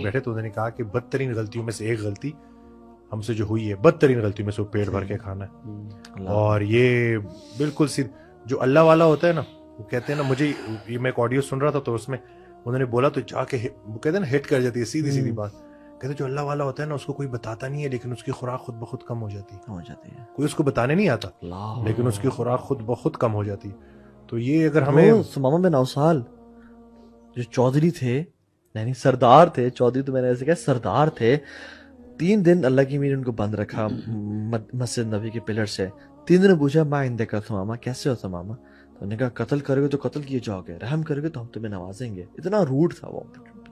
بیٹھے تو انہوں نے کہا کہ بدترین غلطیوں میں سے ایک غلطی ہم سے جو ہوئی ہے، بدترین غلطیوں میں سے وہ پیٹ بھر کے کھانا ہے. اور یہ بالکل جو اللہ والا ہوتا ہے نا، وہ کہتے ہیں نا، مجھے یہ میں ایک آڈیو سن رہا تھا تو اس میں انہوں نے بولا تو جا کے وہ کہتے ہیں نا ہٹ کر جاتی ہے سیدھی بات. کہتے جو اللہ والا ہوتا ہے نا اس کو کوئی بتاتا نہیں ہے لیکن اس کی خوراک خود بخود کم ہو جاتی ہے. کوئی اس کو بتانے نہیں آتا لیکن اس کی خوراک خود بخود کم ہو جاتی. تو یہ اگر ہمیں سمامہ بن اوصال جو چودھری تھے، یعنی سردار تھے، چودھری تو میں نے ایسے کہا سردار تھے، 3 دن اللہ کی امیر ان کو بند رکھا مسجد نبی کے پلر سے. 3 دن پوچھا ما عندک ثمامہ، کیسے ہو ثمامہ؟ تو انہوں نے کہا قتل کرو گے تو قتل کیے جاؤ گے، رحم کرو گے تو ہم تمہیں نوازیں گے. اتنا روڈ تھا وہ،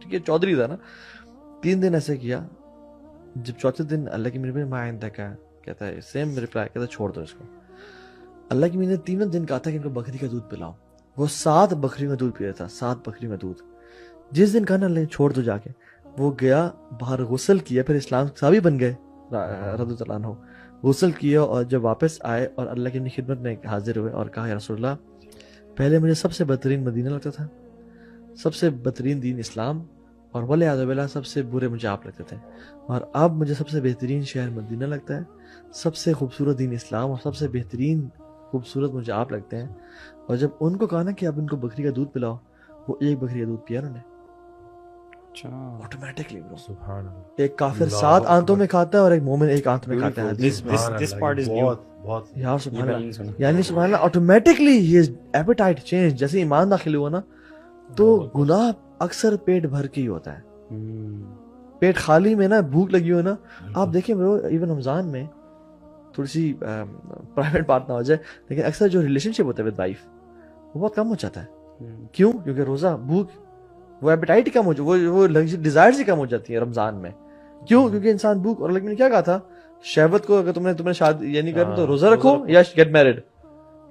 ٹھیک ہے، چودھری تھا نا. 3 دن ایسے کیا. جب چوتھے دن اللہ کی امیر ما عندک کہتا ہے سیم ریپلائی، کہتا ہے چھوڑ دو اس کو. اللہ کی امیر نے 3 دن کہا تھا کہ ان کو بکری کا دودھ پلاؤ. وہ 7 بکریوں کا دودھ پی رہا تھا، 7 بکریوں کا دودھ. جس دن کہا نا اللہ نے چھوڑ دو جا کے، وہ گیا باہر غسل کیا، پھر اسلام صحابی بن گئے رضی اللہ عنہ. غسل کیا اور جب واپس آئے اور اللہ کی خدمت میں حاضر ہوئے اور کہا یا رسول اللہ، پہلے مجھے سب سے بہترین مدینہ لگتا تھا، سب سے بہترین دین اسلام، اور والعیاذ باللہ سب سے برے مجھے آپ لگتے تھے، اور اب مجھے سب سے بہترین شہر مدینہ لگتا ہے، سب سے خوبصورت دین اسلام اور سب سے بہترین خوبصورت مجھے آپ لگتے ہیں. اور جب ان کو کہا نا کہ اب ان کو بکری کا دودھ پلاؤ، وہ 1 بکری کا دودھ پیا انہوں نے آٹومیٹکلی. سبحان اللہ، ایک کافر 7 آنتوں میں کھاتا ہے اور ایک مومن 1 آنت میں کھاتا ہے. This part is new. بہت یار سبحان اللہ، یعنی سبحان اللہ آٹومیٹکلی his appetite change. جیسے ایمان داخل ہوا نا تو گناہ اکثر پیٹ بھر کے ہی ہوتا ہے. پیٹ خالی میں نا بھوک لگی ہو نا، آپ دیکھیں برو، ایون رمضان میں تھوڑی سی پرائیویٹ بات نہ ہو جائے لیکن اکثر جو ریلیشن شپ ہوتا ہے ود وائف وہ بہت کم ہو جاتا ہے. کیوں؟ کیونکہ روزہ، بھوک، وہ ایپیٹائٹ کم ہو جاتی، وہ ڈیزائرز ہی کم ہو جاتی ہیں رمضان میں. کیوں؟ کیونکہ انسان بھوک، اور لیکن کیا کہا تھا، شہوت کو اگر تم نے شادی یعنی کرنا تو روزہ رکھو یا گیٹ میرڈ،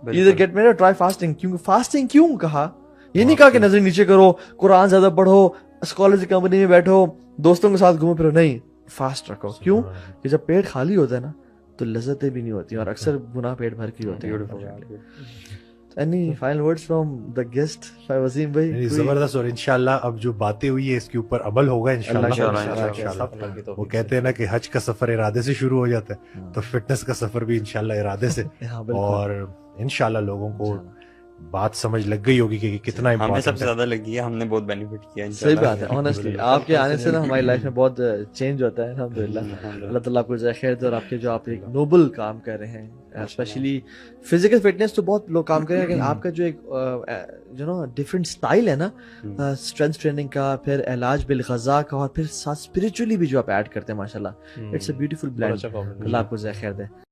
ادھر گیٹ میرڈ ٹرائی فاسٹنگ. کیونکہ فاسٹنگ کیوں کہا؟ یہ نہیں کہا کہ نظر نیچے کرو، قرآن زیادہ پڑھو، اسکالر کی کمپنی میں بیٹھو، دوستوں کے ساتھ گھومو پھرو. نہیں، فاسٹ رکھو. کیوں؟ کہ جب پیٹ خالی ہوتا ہے نا تو لذتیں بھی نہیں ہوتی اور اکثر گناہ پیٹ بھر کے ہوتے ہیں. Any final words from the guest Wasim بھائی؟ زبردست. اور انشاءاللہ اب جو باتیں ہوئی ہیں اس کے اوپر عمل ہوگا انشاءاللہ. وہ کہتے ہیں نا کہ حج کا سفر ارادے سے شروع ہو جاتا ہے، تو فٹنس کا سفر بھی انشاءاللہ ارادے سے. اور انشاءاللہ لوگوں کو بات سمجھ لگ گئی ہوگی کہ کتنا ہمیں امپورٹنٹ سب سے زیادہ لگی ہے، ہم نے بہت بینیفٹ کیا. صحیح بات ہے، آنیسٹلی آپ کے آنے سے نا ہماری لائف میں بہت چینج ہوتا ہے الحمدللہ. اللہ تعالیٰ آپ کو جزائے خیر دے، اور آپ کے جو آپ ایک نوبل کام کر رہے ہیں، اسپیشلی فزیکل فٹنس تو بہت لوگ کام کر رہے ہیں، لیکن آپ کا جو ایک جو نا ڈفرینٹ اسٹائل ہے نا اسٹرینتھ ٹریننگ کا، پھر علاج بالغذا کا، اور پھر ساتھ اسپرچولی بھی جو آپ ایڈ کرتے ہیں، ماشاء اللہ اٹس اے بیوٹیفل بلینڈ. اللہ آپ کو جزائے خیر دے.